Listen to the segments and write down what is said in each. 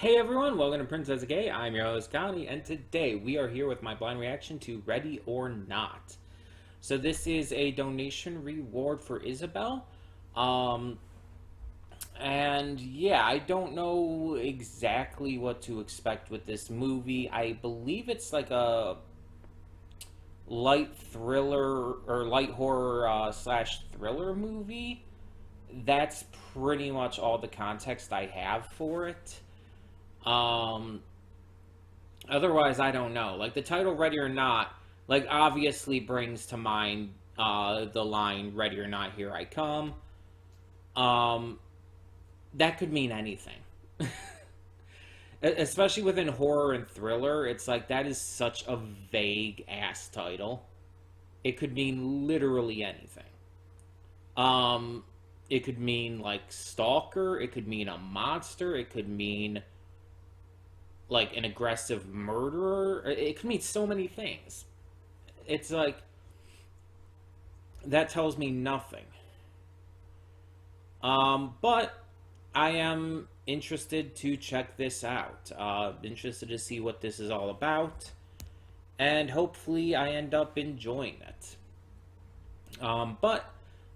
Hey everyone, welcome to Princess Gay. I'm your host Connie, and today we are here with my blind reaction to Ready or Not. So this is a donation reward for Isabel. Um, and yeah, I don't know exactly what to expect with this movie. I believe it's like a light thriller or light horror slash thriller movie. That's pretty much all the context I have for it. Um, Otherwise, I don't know. Like the title "Ready or Not," like obviously brings to mind the line "Ready or Not, Here I Come." Um, that could mean anything, especially within horror and thriller. It's like that is such a vague ass title. It could mean literally anything. Um, it could mean like stalker. It could mean a monster. It could mean like an aggressive murderer. It could mean so many things. It's like that tells me nothing. But I am interested to check this out. Interested to see what this is all about, and hopefully I end up enjoying it. But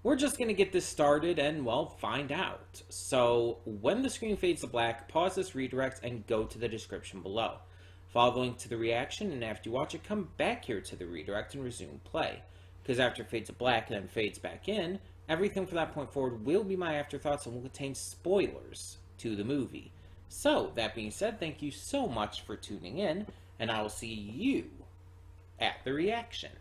we're just gonna get this started and well find out. So when the screen fades to black, pause this redirect and go to the description below. Follow the link to the reaction, and after you watch it, come back here to the redirect and resume play. Because after it fades to black and then fades back in, everything from that point forward will be my afterthoughts and will contain spoilers to the movie. So, that being said, thank you so much for tuning in, and I will see you at the reaction.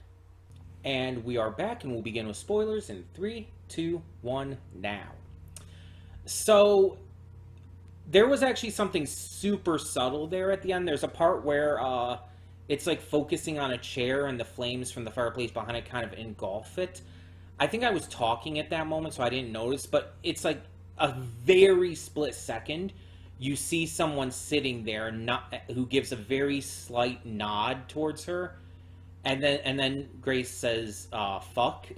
And we are back, and we'll begin with spoilers in 3, 2, 1, now. So, there was actually something super subtle there at the end. There's a part where it's like focusing on a chair and the flames from the fireplace behind it kind of engulf it. I think I was talking at that moment, so I didn't notice, but it's like a very split second. You see someone sitting there not, who gives a very slight nod towards her, and then Grace says, fuck.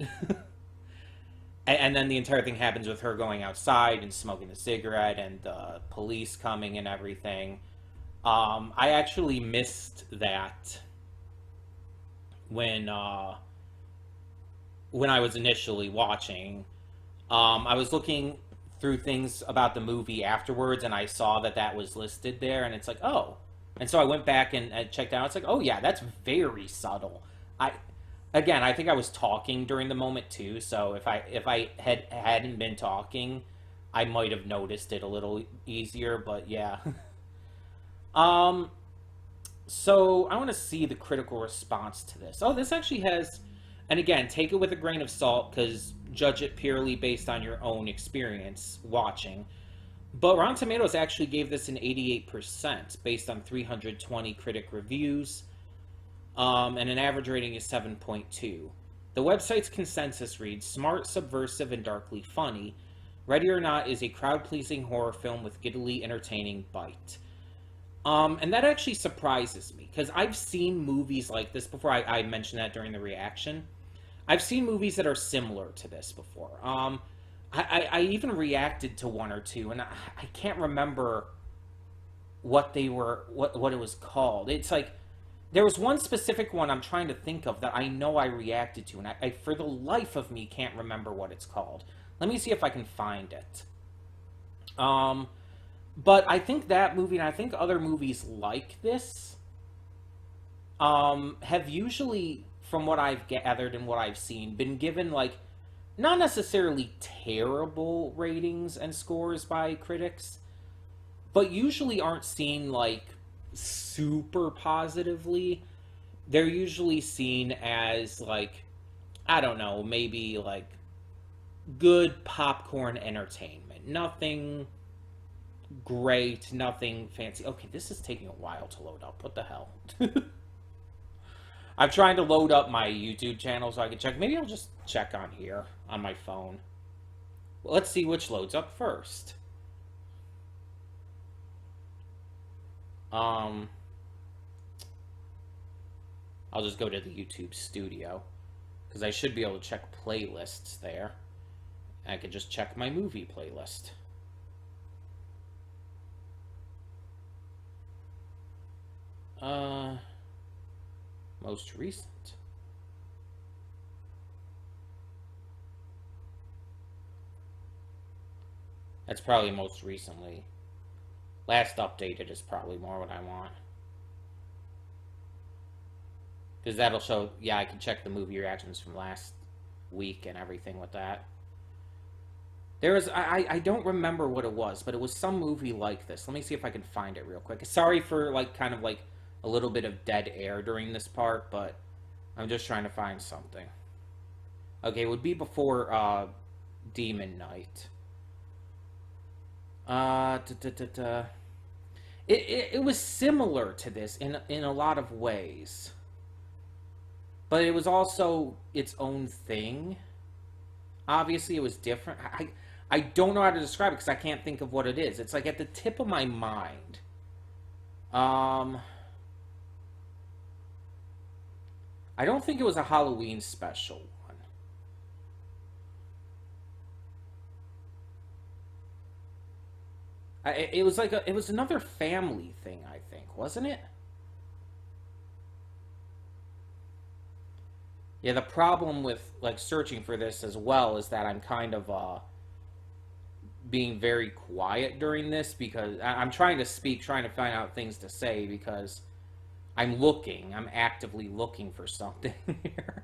And then the entire thing happens with her going outside and smoking a cigarette and the police coming and everything. I actually missed that when when I was initially watching. I was looking through things about the movie afterwards, and I saw that that was listed there, and it's like, oh. And so I went back and checked out. It's like, oh yeah, that's very subtle. I Again, I think I was talking during the moment too, so if I hadn't been talking, I might have noticed it a little easier, but yeah. um so I want to see the critical response to this. Oh, this actually has, and again, take it with a grain of salt cuz judge it purely based on your own experience watching. But Rotten Tomatoes actually gave this an 88% based on 320 critic reviews. And an average rating is 7.2. The website's consensus reads, smart, subversive, and darkly funny. Ready or Not is a crowd-pleasing horror film with giddily entertaining bite. And that actually surprises me, because I've seen movies like this before. I mentioned that during the reaction. I've seen movies that are similar to this before. I even reacted to one or two, and I can't remember what they were, what it was called. It's like, there was one specific one I'm trying to think of that I know I reacted to, and I for the life of me can't remember what it's called. Let me see if I can find it. But I think that movie, and I think other movies like this, have usually, from what I've gathered and what I've seen, been given, like, not necessarily terrible ratings and scores by critics, but usually aren't seen, like, super positively. They're usually seen as, like, I don't know, maybe like good popcorn entertainment. Nothing great, nothing fancy. Okay, this is taking a while to load up. What the hell? I'm trying to load up my YouTube channel so I can check. Maybe I'll just check on here on my phone. Well, let's see which loads up first. Um, I'll just go to the YouTube studio because I should be able to check playlists there. I could just check my movie playlist. Uh, most recent. That's probably most recently. Last updated is probably more what I want. Because that'll show, yeah, I can check the movie reactions from last week and everything with that. There was, I don't remember what it was, but it was some movie like this. Let me see if I can find it real quick. Sorry for, like, kind of like a little bit of dead air during this part, but I'm just trying to find something. Okay, it would be before, Demon Knight. It was similar to this in a lot of ways. But it was also its own thing. Obviously, it was different. I don't know how to describe it because I can't think of what it is. It's like at the tip of my mind. I don't think it was a Halloween special one. It was like it was another family thing, I think, wasn't it? Yeah, the problem with like searching for this as well is that I'm kind of being very quiet during this because I'm trying to speak, trying to find out things to say because I'm actively looking for something here.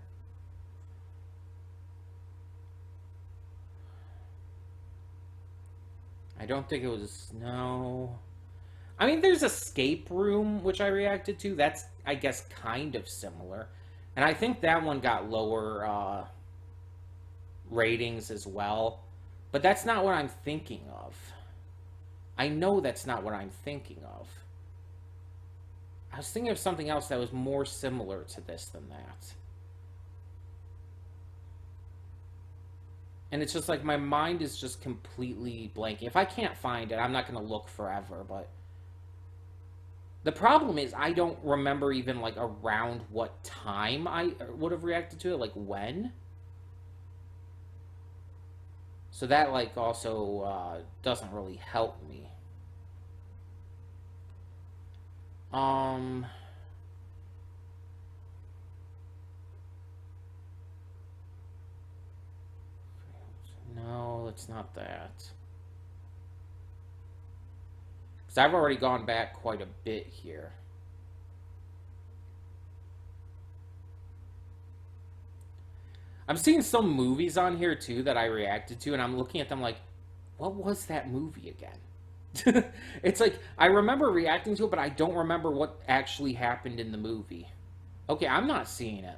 I don't think it was, no. I mean, there's Escape Room, which I reacted to. That's, I guess, kind of similar. And I think that one got lower ratings as well. But that's not what I'm thinking of. I know that's not what I'm thinking of. I was thinking of something else that was more similar to this than that. And it's just like my mind is just completely blanking. If I can't find it, I'm not going to look forever, but the problem is I don't remember even like around what time I would have reacted to it, like when. So that like also doesn't really help me. No, it's not that. Because I've already gone back quite a bit here. I'm seeing some movies on here too that I reacted to, and I'm looking at them like, what was that movie again? It's like, I remember reacting to it, but I don't remember what actually happened in the movie. Okay, I'm not seeing it.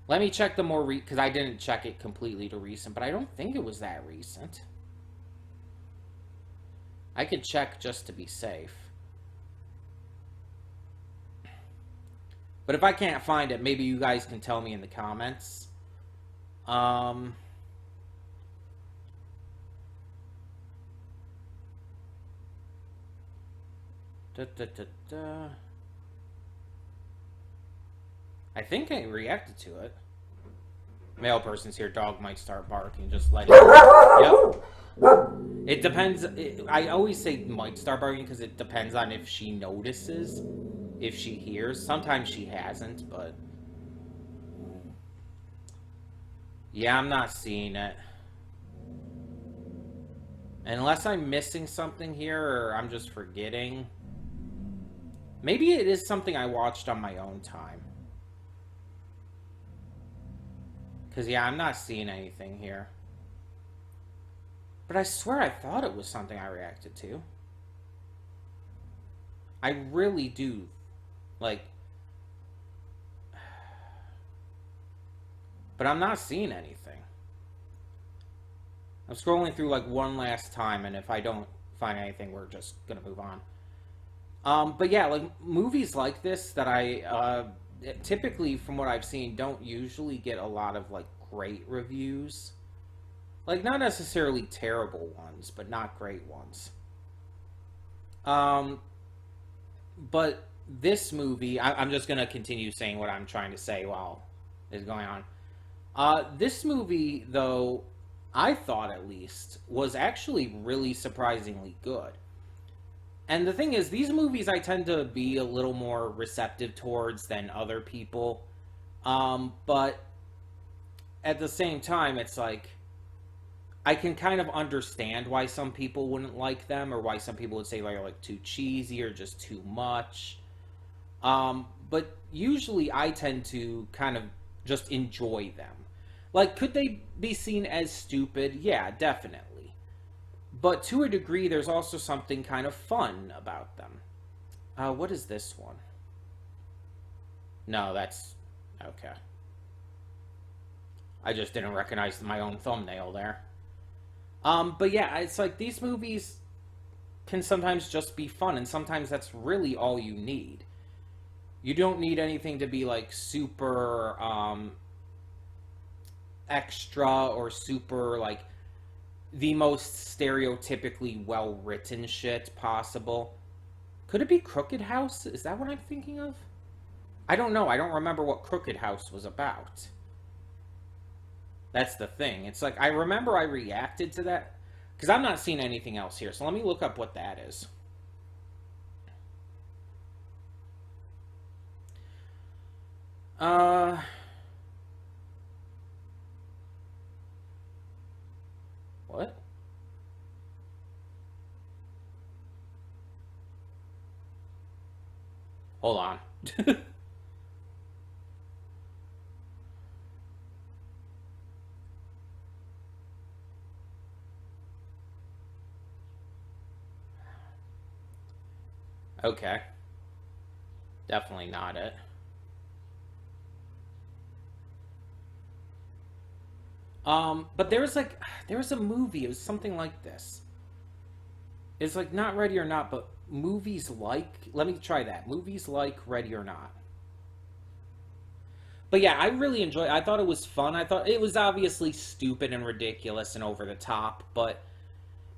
Let me check the more because I didn't check it completely to recent, but I don't think it was that recent. I could check just to be safe. But if I can't find it, maybe you guys can tell me in the comments. Da, da, da, da. I think I reacted to it. Male person's here. Dog might start barking. Just let it. Yep. It depends. I always say might start barking because it depends on if she notices, if she hears. Sometimes she hasn't, but yeah, I'm not seeing it. Unless I'm missing something here or I'm just forgetting. Maybe it is something I watched on my own time. Because, yeah, I'm not seeing anything here. But I swear I thought it was something I reacted to. I really do. Like... But I'm not seeing anything. I'm scrolling through, like, one last time, and if I don't find anything, we're just gonna move on. But, yeah, like, movies like this that I... typically, from what I've seen, don't usually get a lot of, like, great reviews. Like, not necessarily terrible ones, but not great ones. But this movie, I'm just going to continue saying what I'm trying to say while it's going on. This movie, though, I thought at least, was actually really surprisingly good. And the thing is, these movies I tend to be a little more receptive towards than other people. But at the same time, it's like I can kind of understand why some people wouldn't like them, or why some people would say they're like too cheesy or just too much. But usually I tend to kind of just enjoy them. Like, could they be seen as stupid? Yeah, definitely. But to a degree, there's also something kind of fun about them. What is this one? No, that's okay. I just didn't recognize my own thumbnail there. But yeah, it's like these movies can sometimes just be fun, and sometimes that's really all you need. You don't need anything to be like super extra or super like the most stereotypically well written shit possible. Could it be Crooked House? Is that what I'm thinking of? I don't know. I don't remember what Crooked House was about. That's the thing. It's like I remember I reacted to that because I'm not seeing anything else here. So let me look up what that is. Uh, what? Hold on. Okay. Definitely not it. But there was a movie. It was something like this. It's like not Ready or Not, but movies like. Let me try that. Movies like Ready or Not. But yeah, I really enjoyed. I thought it was fun. I thought it was obviously stupid and ridiculous and over the top, but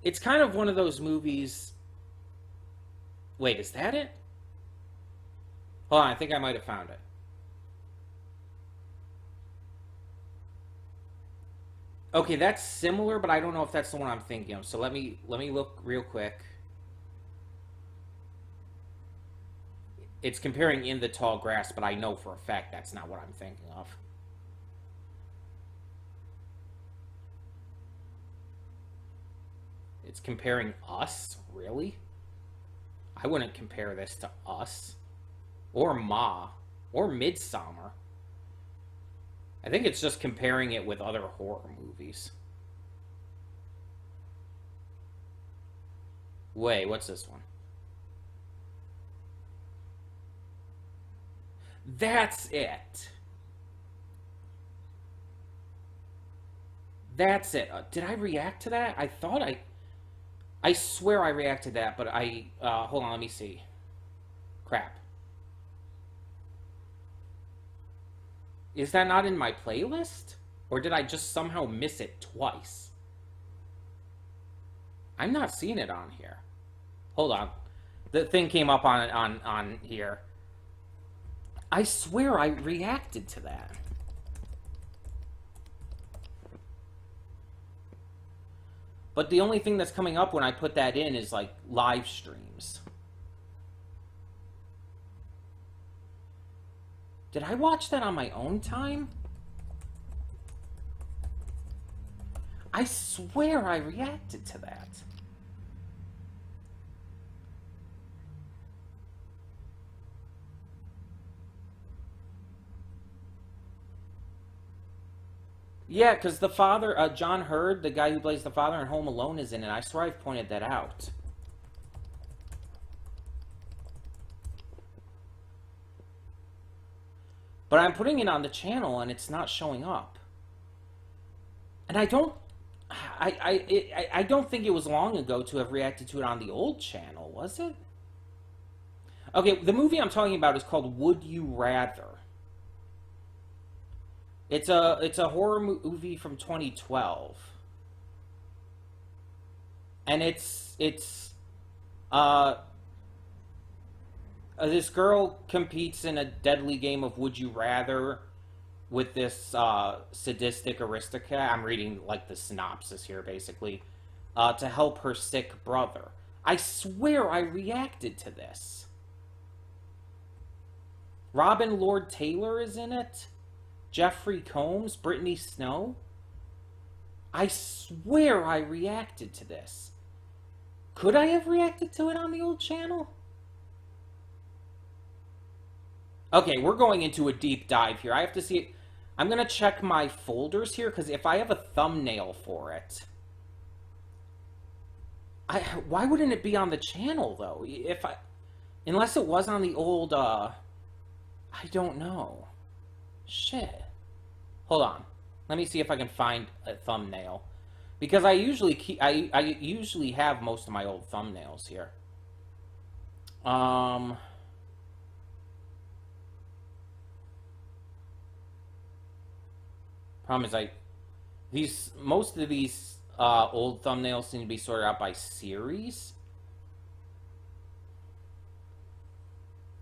it's kind of one of those movies. Wait, is that it? Hold on, I think I might have found it. Okay, that's similar, but I don't know if that's the one I'm thinking of. So let me look real quick. It's comparing In the Tall Grass, but I know for a fact that's not what I'm thinking of. It's comparing Us? Really? I wouldn't compare this to Us. Or Ma. Or Midsummer. I think it's just comparing it with other horror movies. Wait, what's this one? That's it. That's it. Did I react to that? I thought I swear I reacted to that, but I. Hold on, let me see. Crap. Is that not in my playlist? Or did I just somehow miss it twice? I'm not seeing it on here. Hold on. The thing came up on here. I swear I reacted to that. But the only thing that's coming up when I put that in is like live streams. Did I watch that on my own time? I swear I reacted to that. Yeah, because the father, John Hurd, the guy who plays the father in Home Alone, is in it. I swear I've pointed that out. But I'm putting it on the channel and it's not showing up. And I don't think it was long ago to have reacted to it on the old channel, was it? Okay, the movie I'm talking about is called Would You Rather. It's a horror movie from 2012, and uh this girl competes in a deadly game of Would You Rather with this sadistic aristocrat. I'm reading like the synopsis here, basically, to help her sick brother. I swear I reacted to this. Robin Lord Taylor is in it. Jeffrey Combs, Brittany Snow. I swear I reacted to this. Could I have reacted to it on the old channel? Okay, we're going into a deep dive here. I have to see. I'm going to check my folders here, because if I have a thumbnail for it... why wouldn't it be on the channel, though? Unless it was on the old, I don't know. Shit. Hold on. Let me see if I can find a thumbnail. Because I usually have most of my old thumbnails here. Problem is most of these old thumbnails seem to be sorted out by series.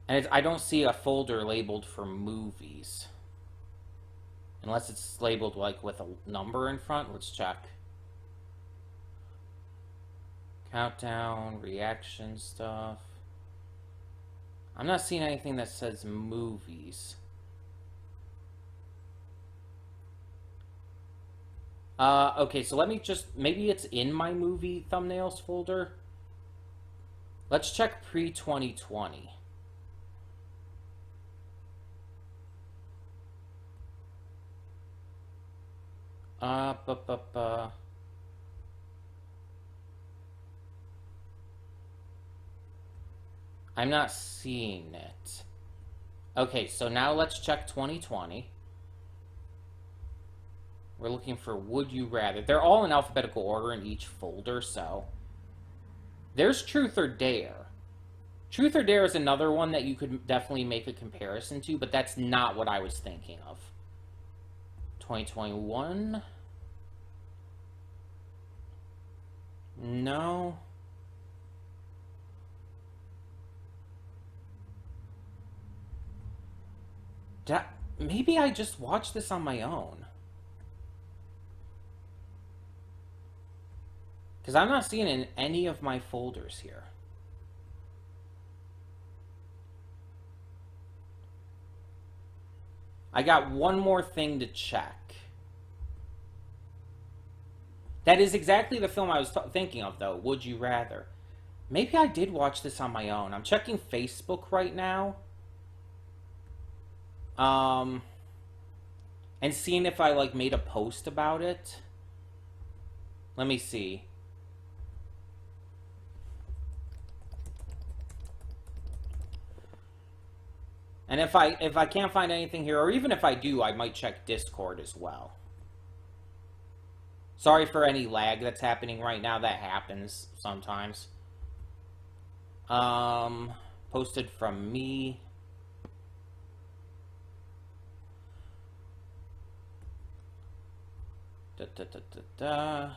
And I don't see a folder labeled for movies. Unless it's labeled like with a number in front. Let's check. Countdown, reaction stuff. I'm not seeing anything that says movies. Okay, so let me just... Maybe it's in my movie thumbnails folder. Let's check pre-2020. I'm not seeing it. Okay, so now let's check 2020. We're looking for Would You Rather. They're all in alphabetical order in each folder, so... There's Truth or Dare. Truth or Dare is another one that you could definitely make a comparison to, but that's not what I was thinking of. 2021? No. Maybe I just watched this on my own. Because I'm not seeing it in any of my folders here. I got one more thing to check. That is exactly the film I was thinking of, though. Would You Rather? Maybe I did watch this on my own. I'm checking Facebook right now. And seeing if I, like, made a post about it. Let me see. And if I can't find anything here, or even if I do, I might check Discord as well. Sorry for any lag that's happening right now. That happens sometimes. Posted from me. Da, da, da, da, da.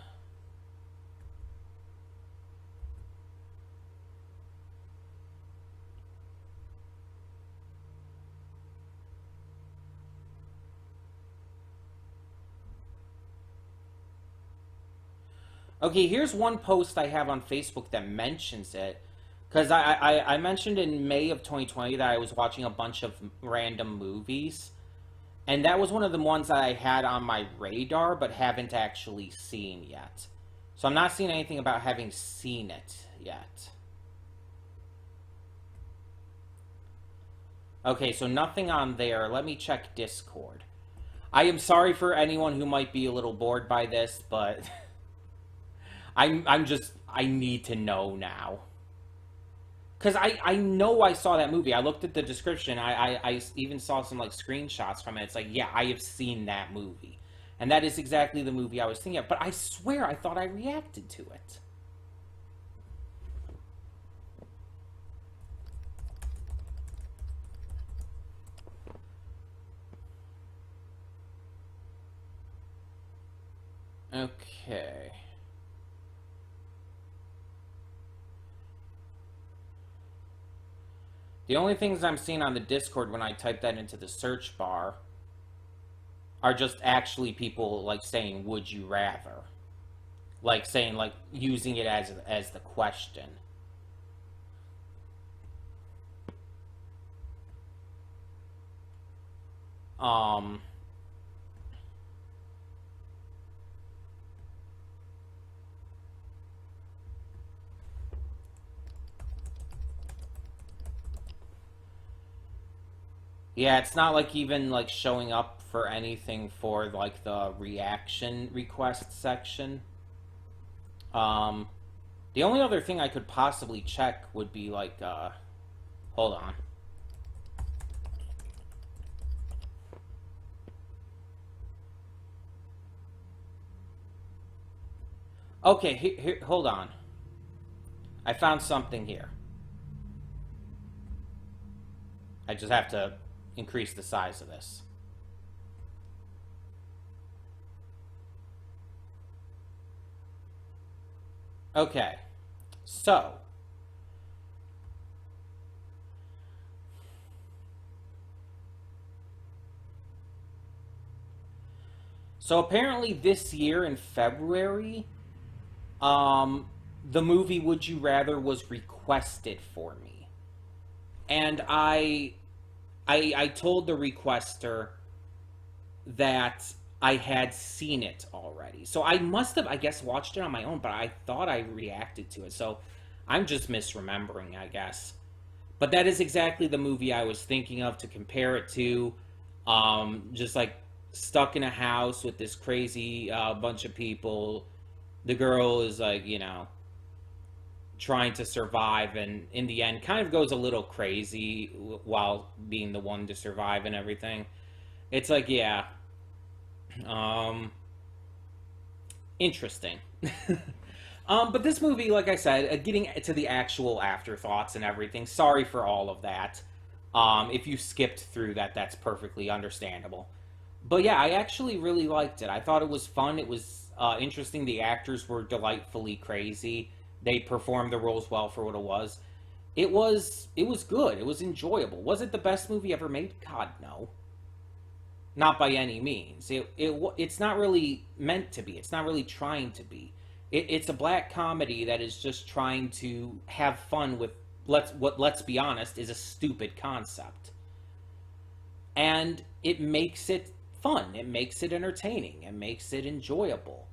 Okay, here's one post I have on Facebook that mentions it. Because I mentioned in May of 2020 that I was watching a bunch of random movies. And that was one of the ones that I had on my radar, but haven't actually seen yet. So I'm not seeing anything about having seen it yet. Okay, so nothing on there. Let me check Discord. I am sorry for anyone who might be a little bored by this, but... I need to know now. Because I know I saw that movie. I looked at the description. I even saw some, like, screenshots from it. It's like, yeah, I have seen that movie. And that is exactly the movie I was thinking of. But I swear I thought I reacted to it. Okay. The only things I'm seeing on the Discord when I type that into the search bar are just actually people, like, saying, would you rather? Like, saying, like, using it as the question. Um, yeah, it's not like even like showing up for anything for like the reaction request section. Um, the only other thing I could possibly check would be like, hold on. Okay, here, hold on. I found something here. I just have to increase the size of this. Okay, so apparently this year in February, um, the movie Would You Rather was requested for me, and I told the requester that I had seen it already. So I must have, I guess, watched it on my own, but I thought I reacted to it. So I'm just misremembering, I guess. But that is exactly the movie I was thinking of to compare it to. Just like stuck in a house with this crazy bunch of people. The girl is like, trying to survive, and in the end, kind of goes a little crazy while being the one to survive and everything. It's like, yeah, um, interesting. But this movie, like I said, getting to the actual afterthoughts and everything, sorry for all of that. If you skipped through that, that's perfectly understandable. But yeah, I actually really liked it. I thought it was fun. It was interesting. The actors were delightfully crazy. They performed the roles well for what it was. It was good. It was enjoyable. Was it the best movie ever made? God, no. Not by any means. It's not really meant to be. It's not really trying to be. It's a black comedy that is just trying to have fun with let's be honest is a stupid concept, and it makes it fun. It makes it entertaining. It makes it enjoyable.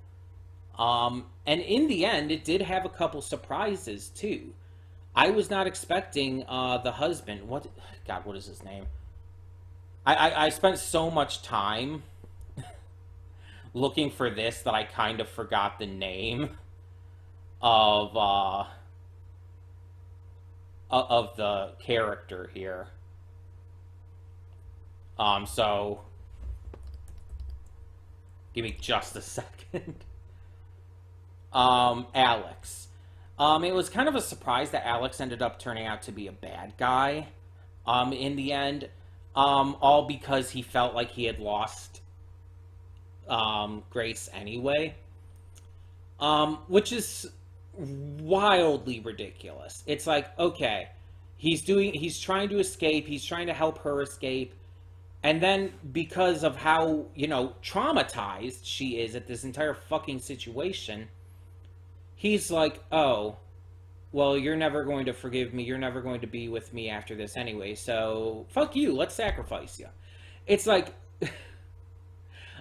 And in the end, it did have a couple surprises too. I was not expecting the husband. What? God, what is his name? I spent so much time looking for this that I kind of forgot the name of of the character here. So give me just a second. Alex. It was kind of a surprise that Alex ended up turning out to be a bad guy. In the end, all because he felt like he had lost Grace anyway, which is wildly ridiculous. It's like, okay, he's trying to escape, he's trying to help her escape, and then because of how, traumatized she is at this entire fucking situation, he's like, oh, well, you're never going to forgive me, you're never going to be with me after this anyway, so fuck you, let's sacrifice you. It's like,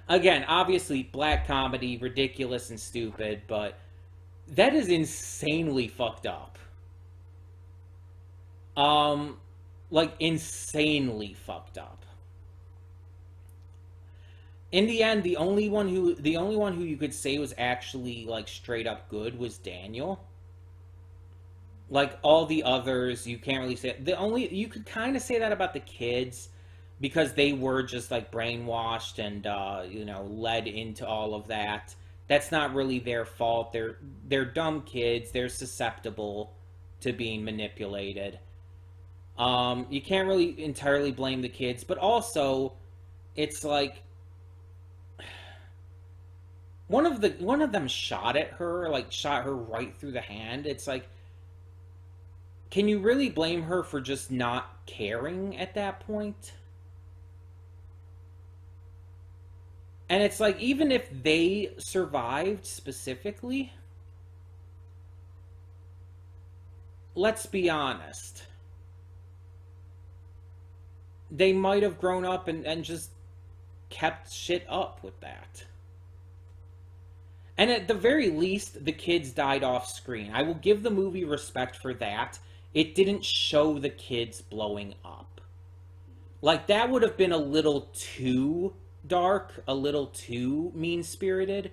again, obviously, black comedy, ridiculous and stupid, but that is insanely fucked up. Um, like insanely fucked up. In the end, the only one who you could say was actually like straight up good was Daniel. Like all the others, you can't really say the only you could kind of say that about the kids because they were just like brainwashed and led into all of that. That's not really their fault. They're dumb kids. They're susceptible to being manipulated. You can't really entirely blame the kids, but also it's like one of them shot at her, like shot her right through the hand. It's like, can you really blame her for just not caring at that point? And it's like, even if they survived specifically, let's be honest, they might have grown up and just kept shit up with that. And at the very least, the kids died off screen. I will give the movie respect for that. It didn't show the kids blowing up. Like, that would have been a little too dark, a little too mean-spirited.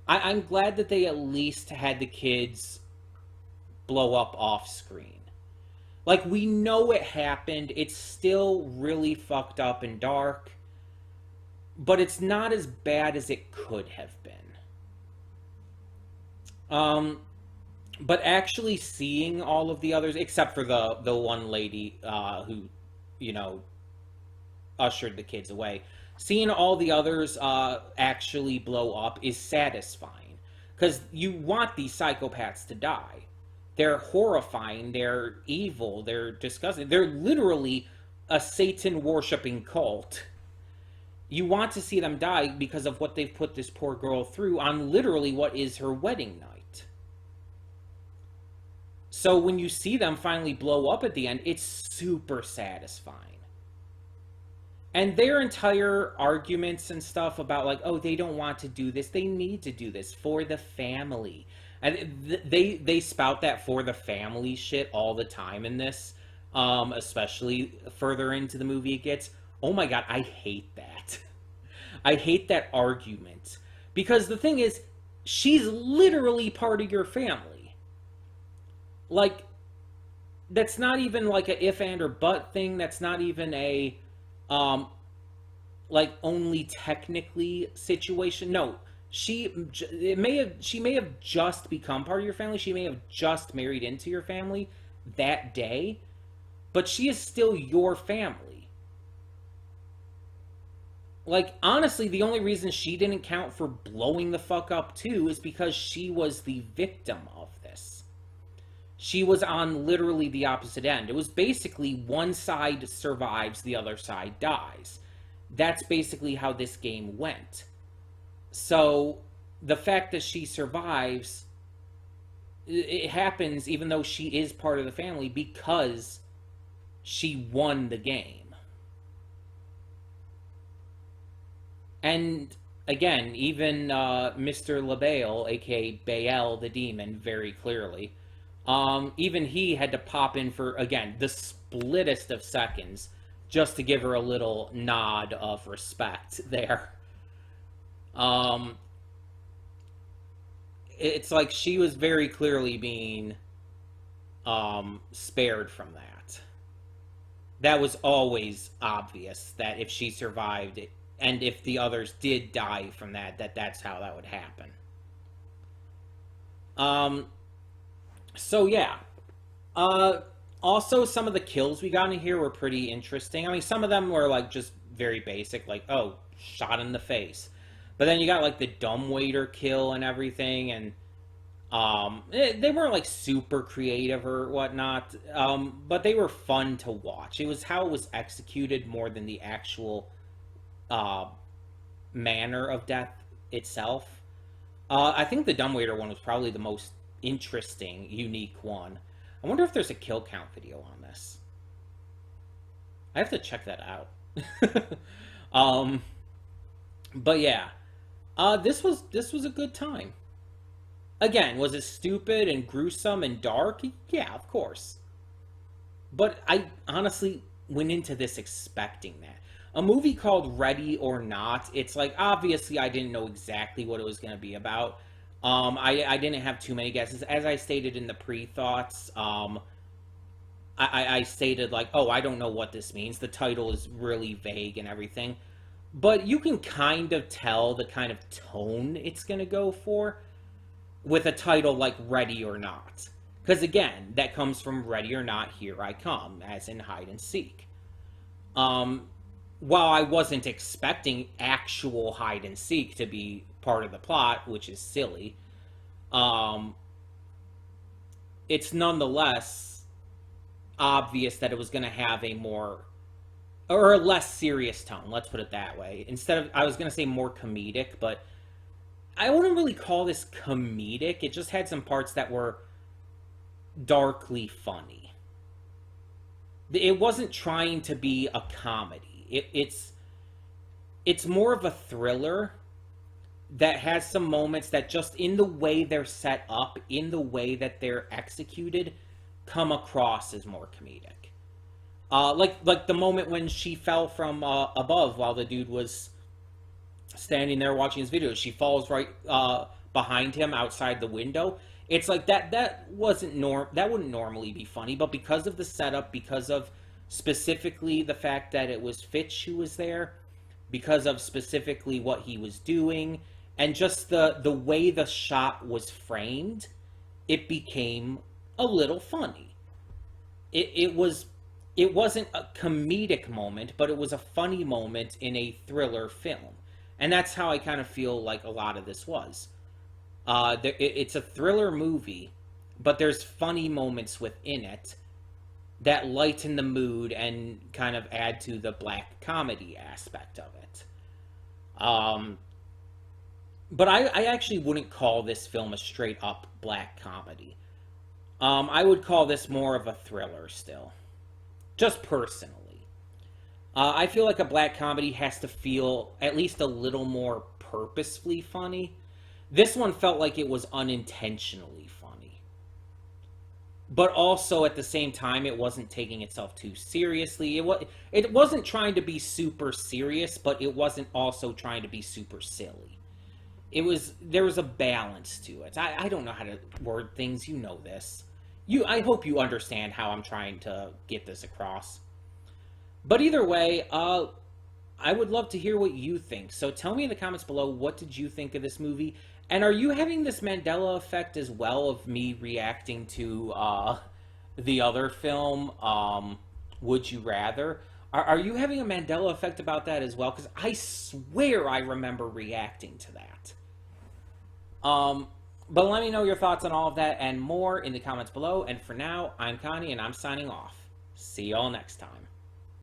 I'm glad that they at least had the kids blow up off screen. Like, we know it happened. It's still really fucked up and dark. But it's not as bad as it could have been. But actually seeing all of the others, except for the one lady who, ushered the kids away, seeing all the others actually blow up is satisfying. Because you want these psychopaths to die. They're horrifying, they're evil, they're disgusting. They're literally a Satan-worshipping cult. You want to see them die because of what they've put this poor girl through on literally what is her wedding night. So when you see them finally blow up at the end, it's super satisfying. And their entire arguments and stuff about, like, oh, they don't want to do this, they need to do this for the family. And they spout that for the family shit all the time in this, especially further into the movie it gets. Oh my god, I hate that. I hate that argument. Because the thing is, she's literally part of your family. Like, that's not even like a if and or but thing. That's not even a, like, only technically situation. No. She may have just become part of your family. She may have just married into your family that day, but she is still your family. Like, honestly, the only reason she didn't count for blowing the fuck up too is because she was the victim of this. She was on literally the opposite end. It was basically one side survives, the other side dies. That's basically how this game went. So, the fact that she survives, it happens even though she is part of the family because she won the game. And, again, even Mr. LaBelle, aka Baal the Demon, very clearly, even he had to pop in for, again, the splittest of seconds just to give her a little nod of respect there. It's like she was very clearly being spared from that. That was always obvious, that if she survived and if the others did die from that's how that would happen. So yeah. Also, some of the kills we got in here were pretty interesting. I mean, some of them were like just very basic, like, oh, shot in the face. But then you got, like, the dumbwaiter kill and everything, and they weren't, like, super creative or whatnot, but they were fun to watch. It was how it was executed more than the actual manner of death itself. I think the dumbwaiter one was probably the most interesting, unique one. I wonder if there's a kill count video on this. I have to check that out. But yeah. This was a good time. Again, was it stupid and gruesome and dark? Yeah, of course. But I honestly went into this expecting that. A movie called Ready or Not, it's like, obviously I didn't know exactly what it was going to be about. I didn't have too many guesses. As I stated in the pre-thoughts, I stated, like, oh, I don't know what this means. The title is really vague and everything. But you can kind of tell the kind of tone it's going to go for with a title like Ready or Not. Because, again, that comes from Ready or Not, Here I Come, as in hide and seek. While I wasn't expecting actual hide and seek to be part of the plot, which is silly, it's nonetheless obvious that it was going to have a more... or a less serious tone, let's put it that way. Instead of, I was going to say more comedic, but I wouldn't really call this comedic. It just had some parts that were darkly funny. It wasn't trying to be a comedy. it's more of a thriller that has some moments that just in the way they're set up, in the way that they're executed, come across as more comedic. Like the moment when she fell from above while the dude was standing there watching his video. She falls right behind him outside the window. It's like that wasn't that wouldn't normally be funny, but because of the setup, because of specifically the fact that it was Fitch who was there, because of specifically what he was doing, and just the way the shot was framed, it became a little funny. It wasn't a comedic moment, but it was a funny moment in a thriller film. And that's how I kind of feel like a lot of this was. It's a thriller movie, but there's funny moments within it that lighten the mood and kind of add to the black comedy aspect of it. But I actually wouldn't call this film a straight up black comedy. I would call this more of a thriller still, just personally. I feel like a black comedy has to feel at least a little more purposefully funny. This one felt like it was unintentionally funny. But also at the same time, it wasn't taking itself too seriously. It wasn't trying to be super serious, but it wasn't also trying to be super silly. There was a balance to it. I don't know how to word things, you know this. I hope you understand how I'm trying to get this across. But either way, I would love to hear what you think. So tell me in the comments below, what did you think of this movie? And are you having this Mandela effect as well of me reacting to the other film, Would You Rather? Are you having a Mandela effect about that as well? Because I swear I remember reacting to that. But let me know your thoughts on all of that and more in the comments below. And for now, I'm Connie, and I'm signing off. See y'all next time.